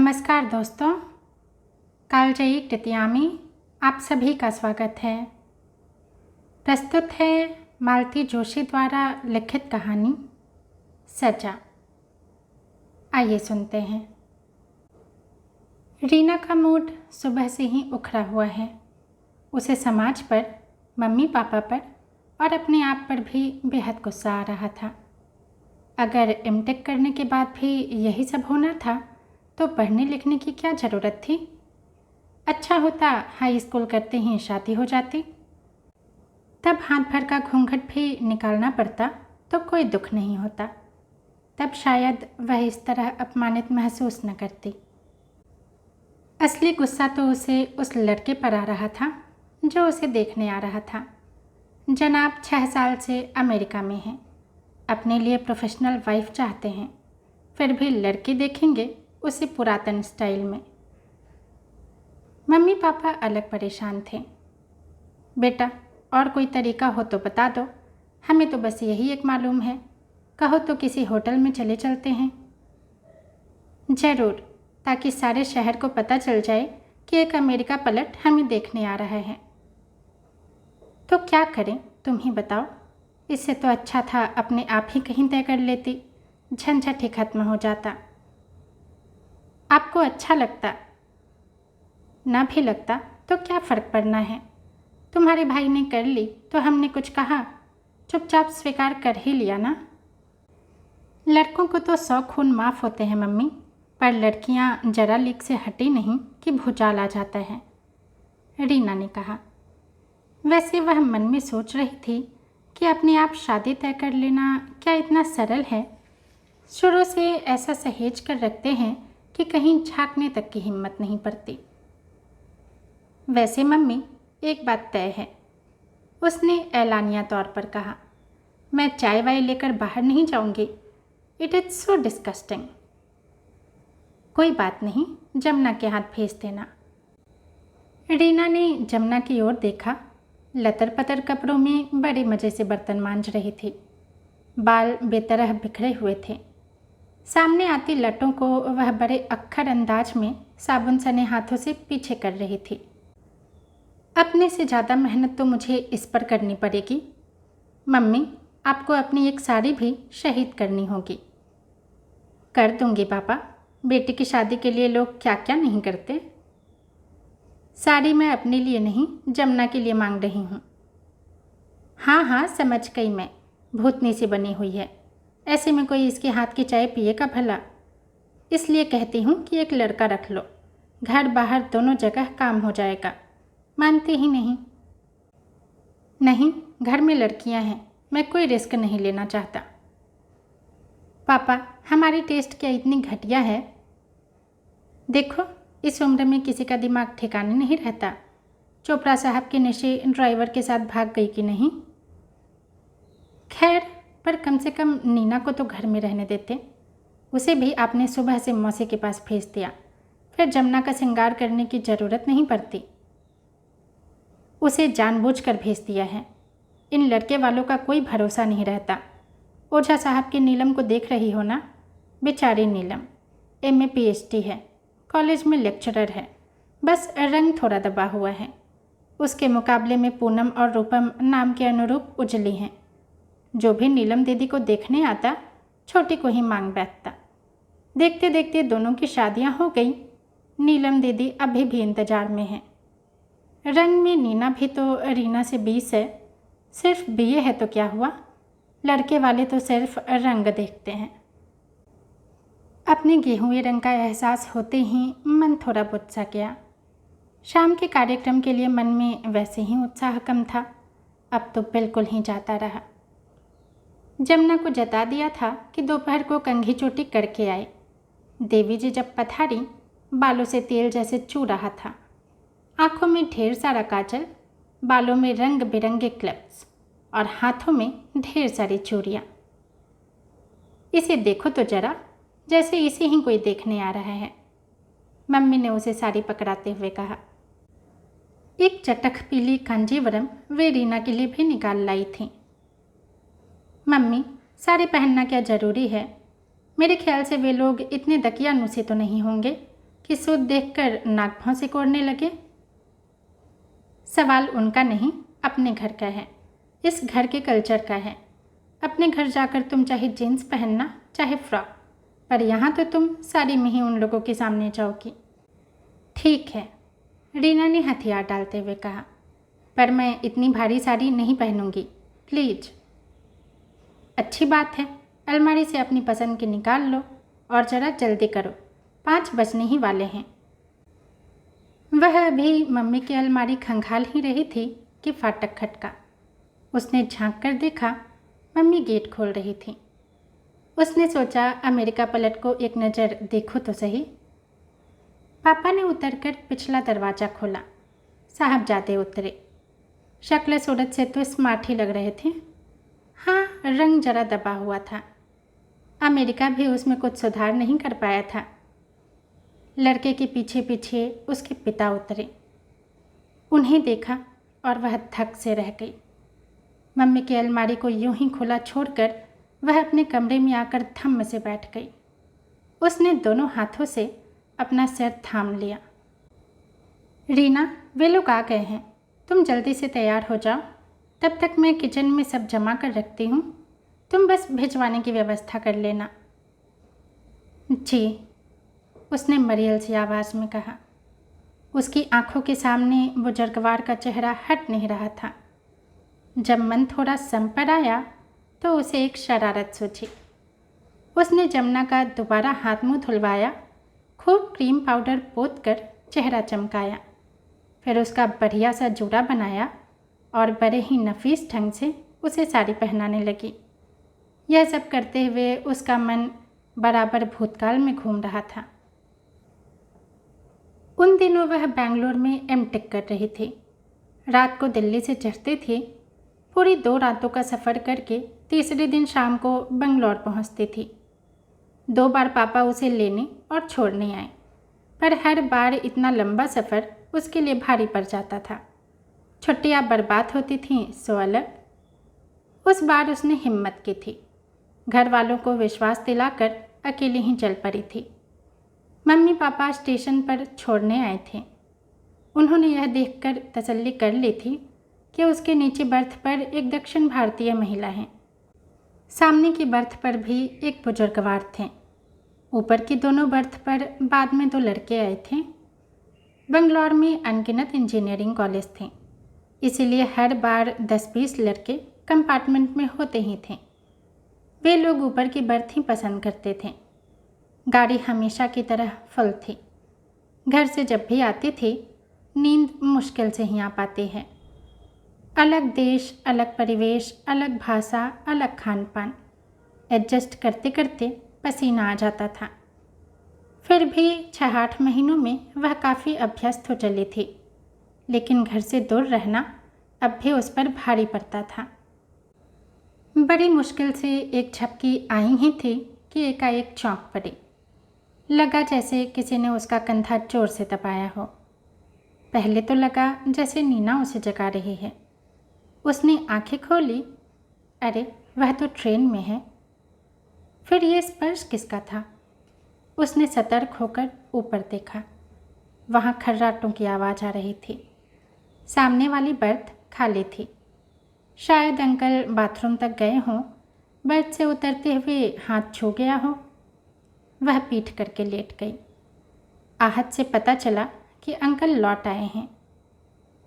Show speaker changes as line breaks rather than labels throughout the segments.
नमस्कार दोस्तों, कालजयी तृतीया में आप सभी का स्वागत है। प्रस्तुत है मालती जोशी द्वारा लिखित कहानी सजा। आइए सुनते हैं। रीना का मूड सुबह से ही उखड़ा हुआ है। उसे समाज पर, मम्मी पापा पर और अपने आप पर भी बेहद गुस्सा आ रहा था। अगर एमटेक करने के बाद भी यही सब होना था तो पढ़ने लिखने की क्या ज़रूरत थी। अच्छा होता हाई स्कूल करते ही शादी हो जाती, तब हाथ भर का घूंघट भी निकालना पड़ता तो कोई दुख नहीं होता। तब शायद वह इस तरह अपमानित महसूस न करती। असली गुस्सा तो उसे उस लड़के पर आ रहा था जो उसे देखने आ रहा था। जनाब 6 साल से अमेरिका में हैं, अपने लिए प्रोफेशनल वाइफ चाहते हैं, फिर भी लड़की देखेंगे उसे पुरातन स्टाइल में। मम्मी पापा अलग परेशान थे। बेटा, और कोई तरीका हो तो बता दो, हमें तो बस यही एक मालूम है। कहो तो किसी होटल में चले चलते हैं। ज़रूर, ताकि सारे शहर को पता चल जाए कि एक अमेरिका पलट हमें देखने आ रहा है। तो क्या करें तुम ही बताओ। इससे तो अच्छा था अपने आप ही कहीं तय कर लेती, झंझट ही खत्म हो जाता। आपको अच्छा लगता ना भी लगता तो क्या फ़र्क पड़ना है। तुम्हारे भाई ने कर ली तो हमने कुछ कहा, चुपचाप स्वीकार कर ही लिया ना। लड़कों को तो 100 खून माफ़ होते हैं मम्मी, पर लड़कियां जरा लीक से हटी नहीं कि भूचाल आ जाता है, रीना ने कहा। वैसे वह मन में सोच रही थी कि अपने आप शादी तय कर लेना क्या इतना सरल है। शुरू से ऐसा सहेज कर रखते हैं कि कहीं झांकने तक की हिम्मत नहीं पड़ती। वैसे मम्मी, एक बात तय है, उसने ऐलानिया तौर पर कहा। मैं चाय वाय लेकर बाहर नहीं जाऊंगी। It is so disgusting. कोई बात नहीं, जमुना के हाथ भेज देना। रीना ने जमुना की ओर देखा। लतर पतर कपड़ों में बड़े मज़े से बर्तन मांज रही थी। बाल बेतरह बिखरे हुए थे। सामने आती लटों को वह बड़े अक्खर अंदाज में साबुन सने हाथों से पीछे कर रही थी। अपने से ज़्यादा मेहनत तो मुझे इस पर करनी पड़ेगी। मम्मी, आपको अपनी एक साड़ी भी शहीद करनी होगी। कर दूंगी पापा, बेटी की शादी के लिए लोग क्या क्या नहीं करते। साड़ी मैं अपने लिए नहीं, जमुना के लिए मांग रही हूँ। हाँ हाँ, समझ गई मैं, भूतनी सी बनी हुई है। ऐसे में कोई इसके हाथ की चाय पिएगा भला। इसलिए कहती हूँ कि एक लड़का रख लो, घर बाहर दोनों जगह काम हो जाएगा। मानते ही नहीं। नहीं, घर में लड़कियां हैं, मैं कोई रिस्क नहीं लेना चाहता। पापा, हमारी टेस्ट क्या इतनी घटिया है। देखो, इस उम्र में किसी का दिमाग ठिकाने नहीं रहता। चोपड़ा साहब के नशे ड्राइवर के साथ भाग गई कि नहीं। खैर, पर कम से कम नीना को तो घर में रहने देते। उसे भी आपने सुबह से मौसी के पास भेज दिया, फिर जमुना का श्रृंगार करने की ज़रूरत नहीं पड़ती। उसे जानबूझकर भेज दिया है। इन लड़के वालों का कोई भरोसा नहीं रहता। ओझा साहब की नीलम को देख रही हो ना। बेचारी नीलम MA PhD है, कॉलेज में लेक्चरर है, बस रंग थोड़ा दबा हुआ है। उसके मुकाबले में पूनम और रूपम नाम के अनुरूप उजली हैं। जो भी नीलम दीदी को देखने आता, छोटी को ही मांग बैठता। देखते देखते दोनों की शादियां हो गई। नीलम दीदी अभी भी इंतजार में है। रंग में नीना भी तो रीना से 20 है। सिर्फ BA है तो क्या हुआ, लड़के वाले तो सिर्फ रंग देखते हैं। अपने गेहुए रंग का एहसास होते ही मन थोड़ा बुझ सा गया। शाम के कार्यक्रम के लिए मन में वैसे ही उत्साह कम था, अब तो बिल्कुल ही जाता रहा। जमुना को जता दिया था कि दोपहर को कंघी चोटी करके आए। देवी जी जब पधारी, बालों से तेल जैसे चू रहा था। आँखों में ढेर सारा काजल, बालों में रंग बिरंगे क्लिप्स और हाथों में ढेर सारी चूड़ियाँ। इसे देखो तो जरा, जैसे इसे ही कोई देखने आ रहा है, मम्मी ने उसे साड़ी पकड़ाते हुए कहा। एक चटख पीली कांजीवरम वे रीना के लिए भी निकाल लाई थी। मम्मी, साड़ी पहनना क्या ज़रूरी है? मेरे ख्याल से वे लोग इतने दकियानूसी तो नहीं होंगे कि सूद देखकर नाक भौं से कोड़ने लगे? सवाल उनका नहीं, अपने घर का है, इस घर के कल्चर का है। अपने घर जाकर तुम चाहे जीन्स पहनना चाहे फ्रॉक, पर यहाँ तो तुम साड़ी में ही उन लोगों के सामने जाओगी। ठीक है, रीना ने हथियार डालते हुए कहा, पर मैं इतनी भारी साड़ी नहीं पहनूंगी, प्लीज। अच्छी बात है, अलमारी से अपनी पसंद की निकाल लो और ज़रा जल्दी करो, 5 बजने ही वाले हैं। वह अभी मम्मी की अलमारी खंगाल ही रही थी कि फाटक खटका। उसने झांक कर देखा, मम्मी गेट खोल रही थी। उसने सोचा अमेरिका पलट को एक नज़र देखो तो सही। पापा ने उतरकर पिछला दरवाज़ा खोला। साहबजादे उतरे। शक्ल सूरत से तो स्मार्ट ही लग रहे थे। हाँ, रंग जरा दबा हुआ था। अमेरिका भी उसमें कुछ सुधार नहीं कर पाया था। लड़के के पीछे पीछे उसके पिता उतरे। उन्हें देखा और वह धक से रह गई। मम्मी की अलमारी को यूं ही खुला छोड़कर वह अपने कमरे में आकर थम से बैठ गई। उसने दोनों हाथों से अपना सिर थाम लिया। रीना, वे लोग आ गए हैं, तुम जल्दी से तैयार हो जाओ, तब तक मैं किचन में सब जमा कर रखती हूँ, तुम बस भिजवाने की व्यवस्था कर लेना। जी, उसने मरियल सी आवाज़ में कहा। उसकी आंखों के सामने बुजुर्गवार का चेहरा हट नहीं रहा था। जब मन थोड़ा सम पर आया तो उसे एक शरारत सूझी। उसने जमुना का दोबारा हाथ मुंह धुलवाया, खूब क्रीम पाउडर पोत कर चेहरा चमकाया, फिर उसका बढ़िया सा जूड़ा बनाया और बड़े ही नफीस ढंग से उसे साड़ी पहनाने लगी। यह सब करते हुए उसका मन बराबर भूतकाल में घूम रहा था। उन दिनों वह बेंगलोर में एमटेक कर रही थी। रात को दिल्ली से चढ़ती थी, पूरी 2 रातों का सफ़र करके तीसरे दिन शाम को बंगलौर पहुंचती थी। 2 बार पापा उसे लेने और छोड़ने आए, पर हर बार इतना लंबा सफ़र उसके लिए भारी पड़ जाता था। छुट्टियाँ बर्बाद होती थीं सो अलग। उस बार उसने हिम्मत की थी। घर वालों को विश्वास दिलाकर अकेले ही चल पड़ी थी। मम्मी पापा स्टेशन पर छोड़ने आए थे। उन्होंने यह देखकर तसल्ली कर ली थी कि उसके नीचे बर्थ पर एक दक्षिण भारतीय महिला है। सामने की बर्थ पर भी एक बुजुर्गवार थे। ऊपर की दोनों बर्थ पर बाद में 2 लड़के आए थे। बंगलौर में अनगिनत इंजीनियरिंग कॉलेज थे, इसीलिए हर बार 10-20 लड़के कंपार्टमेंट में होते ही थे। वे लोग ऊपर की बर्थ ही पसंद करते थे। गाड़ी हमेशा की तरह फुल थी। घर से जब भी आती थी, नींद मुश्किल से ही आ पाती है। अलग देश, अलग परिवेश, अलग भाषा, अलग खान पान, एडजस्ट करते करते पसीना आ जाता था। फिर भी 6-8 महीनों में वह काफ़ी अभ्यस्त हो चली थी, लेकिन घर से दूर रहना अब भी उस पर भारी पड़ता था। बड़ी मुश्किल से एक झपकी आई ही थी कि एकाएक चौंक पड़ी। लगा जैसे किसी ने उसका कंधा जोर से दबाया हो। पहले तो लगा जैसे नीना उसे जगा रही है। उसने आंखें खोली, अरे वह तो ट्रेन में है। फिर ये स्पर्श किसका था? उसने सतर्क होकर ऊपर देखा। वहाँ खर्राटों की आवाज़ आ रही थी। सामने वाली बर्थ खाली थी। शायद अंकल बाथरूम तक गए हों, बर्थ से उतरते हुए हाथ छू गया हो। वह पीठ करके लेट गई। आहत से पता चला कि अंकल लौट आए हैं।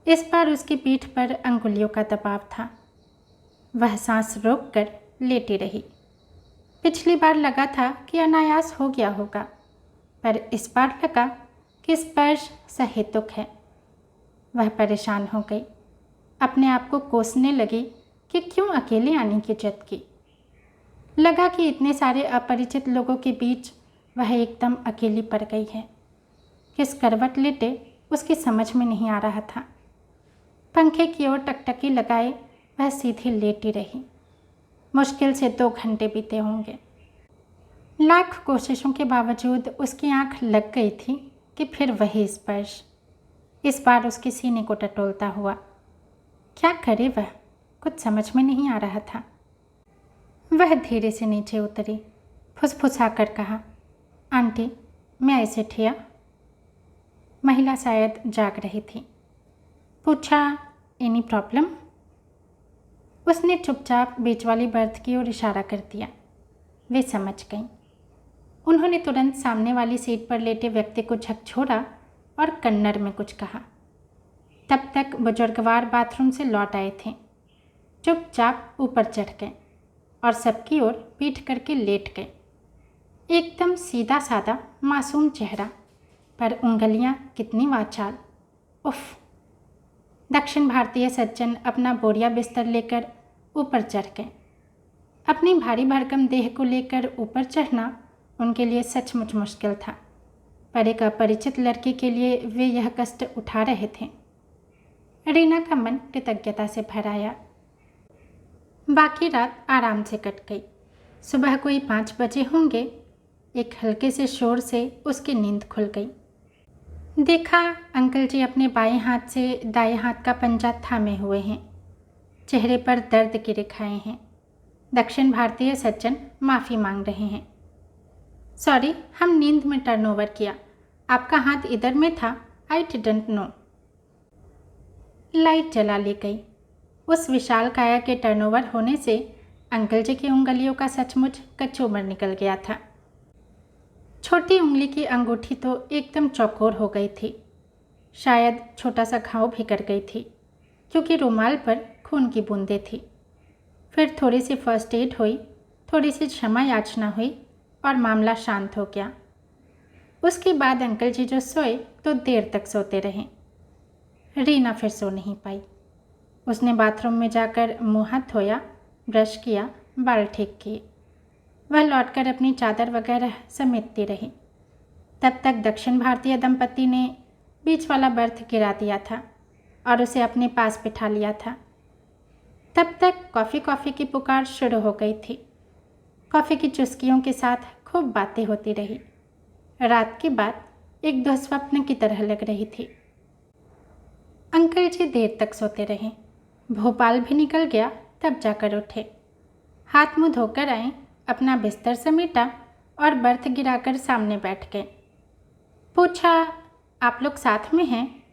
इस बार उसकी पीठ पर अंगुलियों का दबाव था। वह सांस रोककर लेटी रही। पिछली बार लगा था कि अनायास हो गया होगा, पर इस बार लगा कि स्पर्श सहेतुक है। वह परेशान हो गई। अपने आप को कोसने लगी कि क्यों अकेले आने की जिद की। लगा कि इतने सारे अपरिचित लोगों के बीच वह एकदम अकेली पड़ गई है। किस करवट लेटे उसकी समझ में नहीं आ रहा था। पंखे की ओर टकटकी लगाए वह सीधी लेटी रही। मुश्किल से 2 घंटे बीते होंगे। लाख कोशिशों के बावजूद उसकी आंख लग गई थी कि फिर वही स्पर्श, इस बार उसके सीने को टटोलता हुआ। क्या करे वह, कुछ समझ में नहीं आ रहा था। वह धीरे से नीचे उतरी, फुसफुसा कर कहा, आंटी मैं ऐसे ठिया। महिला शायद जाग रही थी। पूछा, एनी प्रॉब्लम? उसने चुपचाप बीच वाली बर्थ की ओर इशारा कर दिया। वे समझ गईं। उन्होंने तुरंत सामने वाली सीट पर लेटे व्यक्ति को झकझोरा और कन्नड़ में कुछ कहा। तब तक बुजुर्गवार बाथरूम से लौट आए थे। चुपचाप ऊपर चढ़ गए और सबकी ओर पीठ करके लेट गए। एकदम सीधा साधा मासूम चेहरा, पर उंगलियां कितनी वाचाल। उफ! दक्षिण भारतीय सज्जन अपना बोरिया बिस्तर लेकर ऊपर चढ़ गए। अपनी भारी भरकम देह को लेकर ऊपर चढ़ना उनके लिए सचमुच मुश्किल था, पर एक अपरिचित लड़के के लिए वे यह कष्ट उठा रहे थे। रीना का मन कृतज्ञता से भर आया। बाकी रात आराम से कट गई। सुबह कोई 5 बजे होंगे, एक हल्के से शोर से उसकी नींद खुल गई। देखा, अंकल जी अपने बाएं हाथ से दाएं हाथ का पंजा थामे हुए हैं। चेहरे पर दर्द की रेखाएं हैं। दक्षिण भारतीय सज्जन माफ़ी मांग रहे हैं। सॉरी, हम नींद में टर्नओवर किया। आपका हाथ इधर में था, आई डिडंट नो। लाइट जला ली गई। उस विशाल काया के टर्नओवर होने से अंकल जी की उंगलियों का सचमुच कचूमर निकल गया था। छोटी उंगली की अंगूठी तो एकदम चौकोर हो गई थी। शायद छोटा सा घाव भी कर गई थी, क्योंकि रुमाल पर खून की बूंदें थी। फिर थोड़ी सी फर्स्ट एड हुई, थोड़ी सी क्षमा याचना हुई और मामला शांत हो गया। उसके बाद अंकल जी जो सोए तो देर तक सोते रहे। रीना फिर सो नहीं पाई। उसने बाथरूम में जाकर मुँह हाथ धोया, ब्रश किया, बाल ठीक किए। वह लौटकर अपनी चादर वगैरह समेटती रही। तब तक दक्षिण भारतीय दंपति ने बीच वाला बर्थ गिरा दिया था और उसे अपने पास बिठा लिया था। तब तक कॉफ़ी की पुकार शुरू हो गई थी। कॉफ़ी की चुस्कियों के साथ खूब बातें होती रही। रात की बात एक दुस्वप्न की तरह लग रही थी। अंकल जी देर तक सोते रहे। भोपाल भी निकल गया तब जाकर उठे। हाथ मुँह धोकर आए, अपना बिस्तर समेटा और बर्थ गिराकर सामने बैठ गए। पूछा, आप लोग साथ में हैं?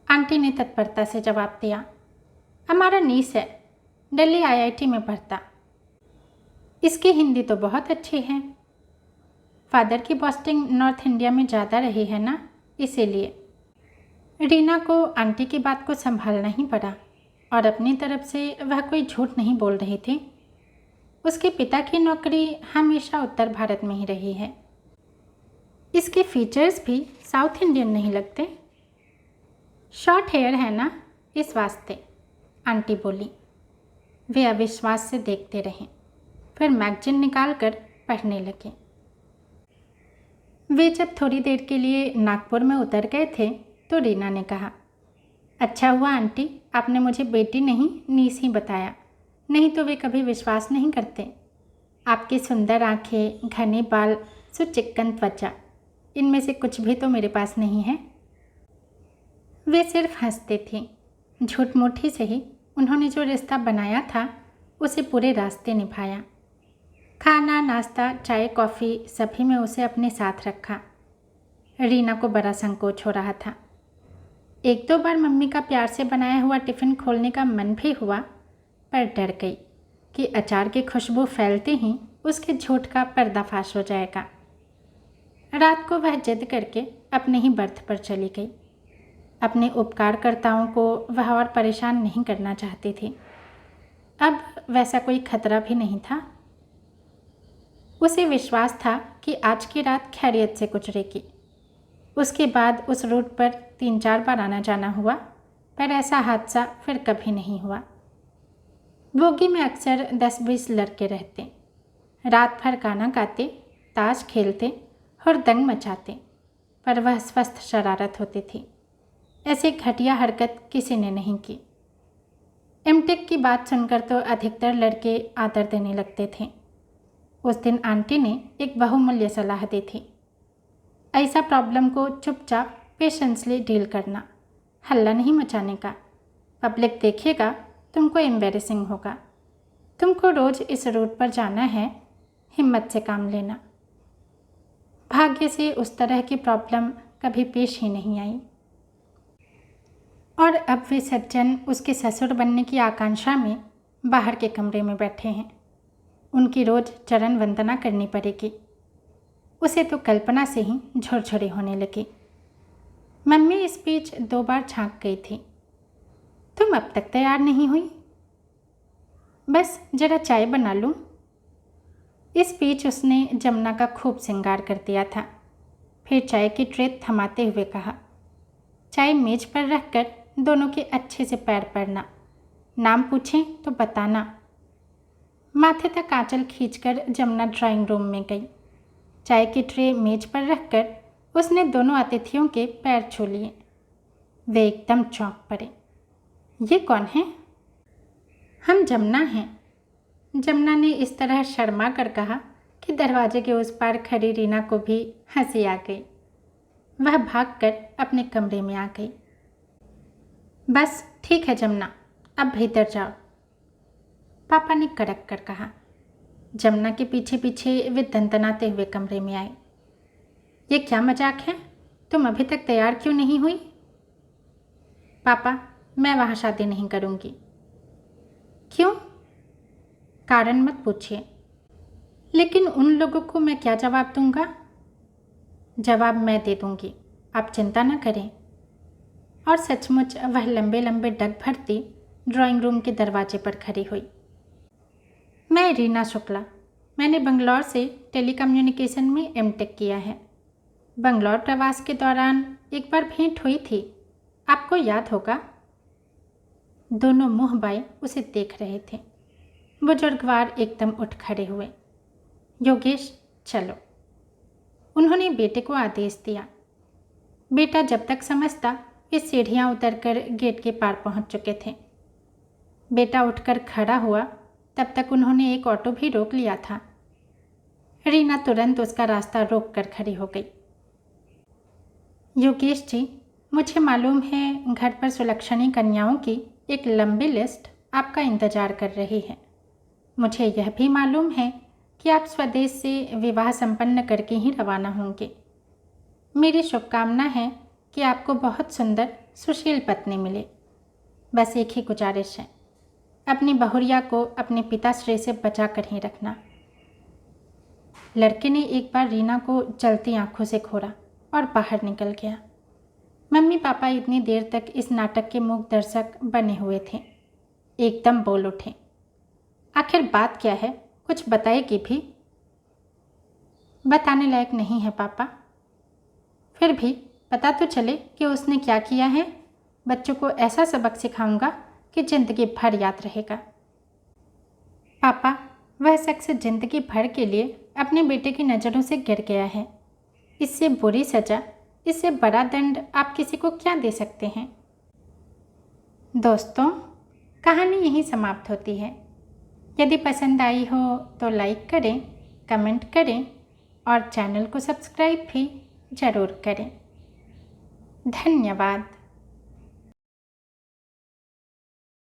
आंटी ने तत्परता से जवाब दिया। हमारा नीस है, दिल्ली आईआईटी में पढ़ता। इसकी हिंदी तो बहुत अच्छी है। फादर की पोस्टिंग नॉर्थ इंडिया में ज़्यादा रही है ना, इसीलिए। रीना को आंटी की बात को संभालना ही पड़ा और अपनी तरफ से वह कोई झूठ नहीं बोल रही थी। उसके पिता की नौकरी हमेशा उत्तर भारत में ही रही है। इसके फीचर्स भी साउथ इंडियन नहीं लगते। शॉर्ट हेयर है ना, इस वास्ते, आंटी बोली। वे अविश्वास से देखते रहे, फिर मैगजीन निकाल कर पढ़ने लगे। वे जब थोड़ी देर के लिए नागपुर में उतर गए थे तो रीना ने कहा, अच्छा हुआ आंटी, आपने मुझे बेटी नहीं नीस ही बताया, नहीं तो वे कभी विश्वास नहीं करते। आपकी सुंदर आंखें, घने बाल, सुचिक्कन त्वचा, इनमें से कुछ भी तो मेरे पास नहीं है। वे सिर्फ हंसते थे। झूठ मूठ ही सही, उन्होंने जो रिश्ता बनाया था उसे पूरे रास्ते निभाया। खाना, नाश्ता, चाय, कॉफ़ी सभी में उसे अपने साथ रखा। रीना को बड़ा संकोच हो रहा था। एक दो बार मम्मी का प्यार से बनाया हुआ टिफ़िन खोलने का मन भी हुआ, पर डर गई कि अचार की खुशबू फैलते ही उसके झूठ का पर्दाफाश हो जाएगा। रात को वह जिद करके अपने ही बर्थ पर चली गई। अपने उपकारकर्ताओं को वह और परेशान नहीं करना चाहती थी। अब वैसा कोई खतरा भी नहीं था। उसे विश्वास था कि आज की रात खैरियत से गुजरेगी। उसके बाद उस रूट पर 3-4 बार आना जाना हुआ, पर ऐसा हादसा फिर कभी नहीं हुआ। बोगी में अक्सर 10-20 लड़के रहते। रात भर गाना गाते, ताश खेलते और दंग मचाते, पर वह स्वस्थ शरारत होती थी। ऐसी घटिया हरकत किसी ने नहीं की। एमटेक की बात सुनकर तो अधिकतर लड़के आदर देने लगते थे। उस दिन आंटी ने एक बहुमूल्य सलाह दी थी। ऐसा प्रॉब्लम को चुपचाप पेशेंसली डील करना, हल्ला नहीं मचाने का। पब्लिक देखेगा, तुमको एम्बेरसिंग होगा। तुमको रोज़ इस रूट पर जाना है, हिम्मत से काम लेना। भाग्य से उस तरह की प्रॉब्लम कभी पेश ही नहीं आई। और अब वे सज्जन उसके ससुर बनने की आकांक्षा में बाहर के कमरे में बैठे हैं। उनकी रोज चरण वंदना करनी पड़ेगी। उसे तो कल्पना से ही झुरझुरी होने लगी। मम्मी इस बीच 2 बार झांक गई थी। तुम अब तक तैयार नहीं हुई? बस जरा चाय बना लूं। इस बीच उसने जमुना का खूब श्रृंगार कर दिया था। फिर चाय की ट्रे थमाते हुए कहा, चाय मेज पर रखकर दोनों के अच्छे से पैर पड़ना, नाम पूछें तो बताना। माथे तक आंचल खींचकर जमुना ड्राइंग रूम में गई। चाय की ट्रे मेज पर रखकर उसने दोनों अतिथियों के पैर छू लिए। वे एकदम चौंक पड़े। ये कौन है? हम जमुना हैं। जमुना ने इस तरह शर्मा कर कहा कि दरवाजे के उस पार खड़ी रीना को भी हंसी आ गई। वह भागकर अपने कमरे में आ गई। बस ठीक है जमुना, अब भीतर जाओ, पापा ने कड़क कर कहा। जमुना के पीछे पीछे वे दंदनाते हुए कमरे में आए। ये क्या मजाक है? तुम अभी तक तैयार क्यों नहीं हुई? पापा, मैं वहाँ शादी नहीं करूँगी। क्यों? कारण मत पूछिए। लेकिन उन लोगों को मैं क्या जवाब दूंगा? जवाब मैं दे दूंगी, आप चिंता न करें। और सचमुच वह लंबे लंबे डग भरती ड्राइंग रूम के दरवाजे पर खड़ी हुई। मैं रीना शुक्ला, मैंने बंगलौर से टेलीकम्युनिकेशन में एमटेक किया है। बंगलौर प्रवास के दौरान एक बार भेंट हुई थी, आपको याद होगा। दोनों मुंह बाए उसे देख रहे थे। बुजुर्गवार एकदम उठ खड़े हुए। योगेश चलो, उन्होंने बेटे को आदेश दिया। बेटा जब तक समझता वे सीढ़ियाँ उतरकर गेट के पार पहुंच चुके थे। बेटा उठकर खड़ा हुआ तब तक उन्होंने एक ऑटो भी रोक लिया था। रीना तुरंत उसका रास्ता रोक कर खड़ी हो गई। योगेश जी, मुझे मालूम है घर पर सुलक्षणी कन्याओं की एक लंबी लिस्ट आपका इंतजार कर रही है। मुझे यह भी मालूम है कि आप स्वदेश से विवाह संपन्न करके ही रवाना होंगे। मेरी शुभकामना है कि आपको बहुत सुंदर सुशील पत्नी मिले। बस एक ही गुजारिश है, अपनी बहुरिया को अपने पिताश्री से बचा कर ही रखना। लड़के ने एक बार रीना को जलती आंखों से घूरा और बाहर निकल गया। मम्मी पापा इतनी देर तक इस नाटक के मूक दर्शक बने हुए थे। एकदम बोल उठे, आखिर बात क्या है? कुछ बताएगी भी? बताने लायक नहीं है पापा। फिर भी पता तो चले कि उसने क्या किया है। बच्चों को ऐसा सबक सिखाऊंगा कि जिंदगी भर याद रहेगा। पापा, वह शख्स जिंदगी भर के लिए अपने बेटे की नज़रों से गिर गया है। इससे बुरी सज़ा, इससे बड़ा दंड आप किसी को क्या दे सकते हैं? दोस्तों, कहानी यहीं समाप्त होती है। यदि पसंद आई हो तो लाइक करें, कमेंट करें और चैनल को सब्सक्राइब भी ज़रूर करें। धन्यवाद।